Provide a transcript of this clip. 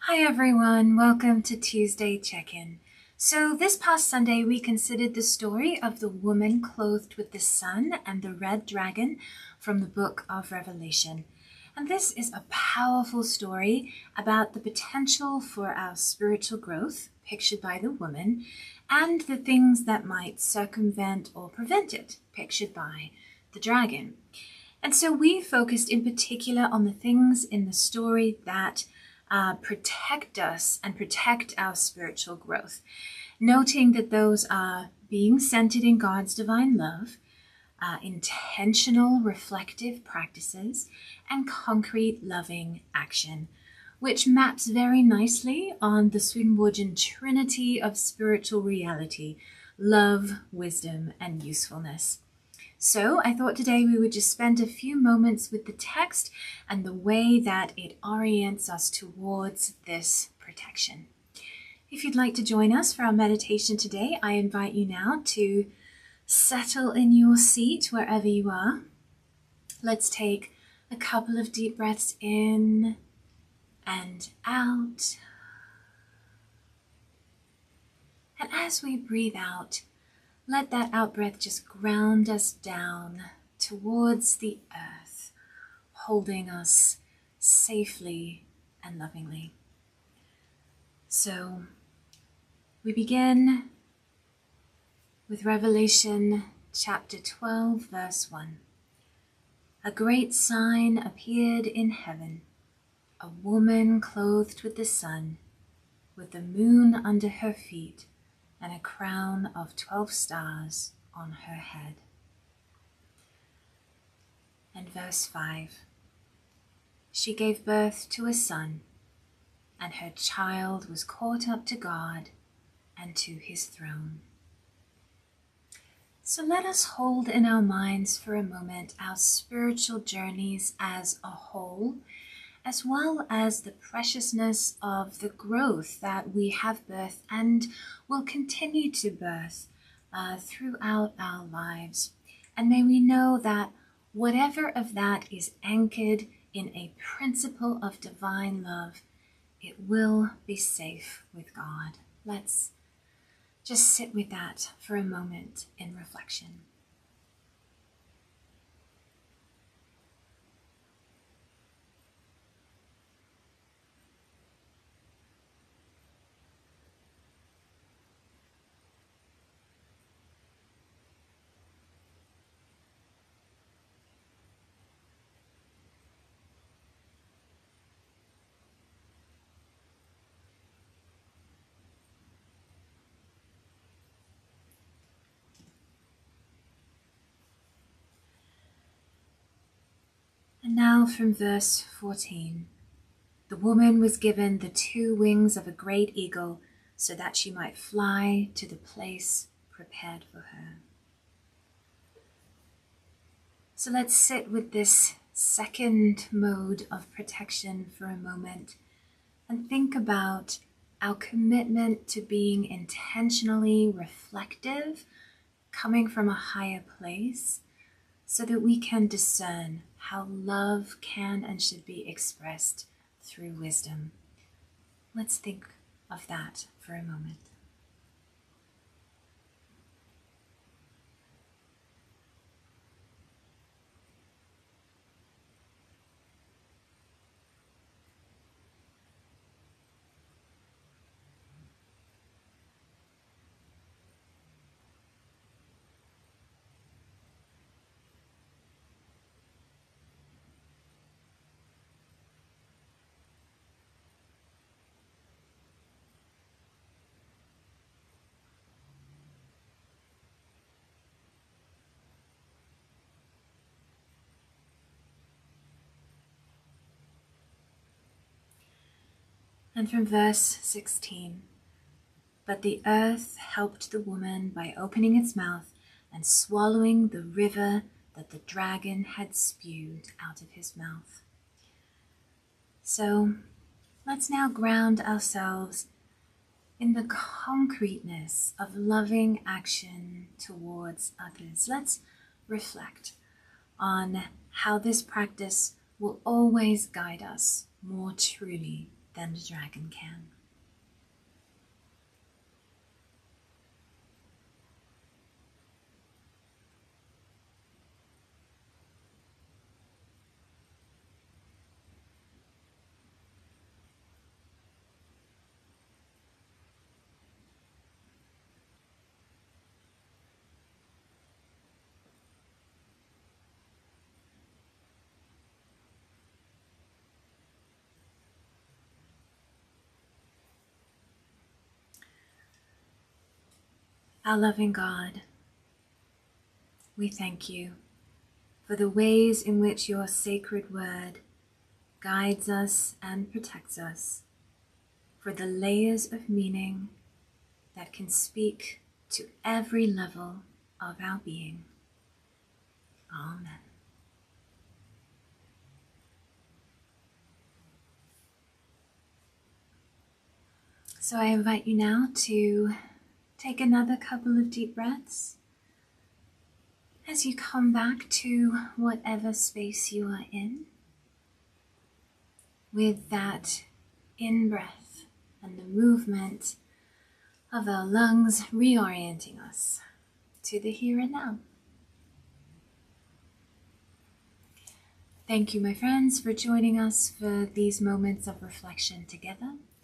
Hi everyone, welcome to Tuesday Check-In. So this past Sunday we considered the story of the woman clothed with the sun and the red dragon from the book of Revelation. And this is a powerful story about the potential for our spiritual growth, pictured by the woman, and the things that might circumvent or prevent it, pictured by the dragon. And so we focused in particular on the things in the story that protect us and protect our spiritual growth, noting that those are being centered in God's divine love, intentional reflective practices, and concrete loving action, which maps very nicely on the Swedenborgian trinity of spiritual reality: love, wisdom, and usefulness. So I thought today we would just spend a few moments with the text and the way that it orients us towards this protection. If you'd like to join us for our meditation today, I invite you now to settle in your seat wherever you are. Let's take a couple of deep breaths in and out. And as we breathe out, let that out-breath just ground us down towards the earth, holding us safely and lovingly. So we begin with Revelation chapter 12, verse 1. A great sign appeared in heaven, a woman clothed with the sun, with the moon under her feet, and a crown of 12 stars on her head. And verse 5, she gave birth to a son, and her child was caught up to God and to his throne. So let us hold in our minds for a moment our spiritual journeys as a whole, as well as the preciousness of the growth that we have birthed and will continue to birth throughout our lives. And may we know that whatever of that is anchored in a principle of divine love, it will be safe with God. Let's just sit with that for a moment in reflection. And now from verse 14. The woman was given the 2 wings of a great eagle so that she might fly to the place prepared for her. So let's sit with this second mode of protection for a moment and think about our commitment to being intentionally reflective, coming from a higher place, so that we can discern how love can and should be expressed through wisdom. Let's think of that for a moment. And from verse 16, but the earth helped the woman by opening its mouth and swallowing the river that the dragon had spewed out of his mouth. So let's now ground ourselves in the concreteness of loving action towards others. Let's reflect on how this practice will always guide us more truly than the dragon can. Our loving God, we thank you for the ways in which your sacred word guides us and protects us, for the layers of meaning that can speak to every level of our being. Amen. So I invite you now to take another couple of deep breaths as you come back to whatever space you are in, with that in-breath and the movement of our lungs reorienting us to the here and now. Thank you, my friends, for joining us for these moments of reflection together.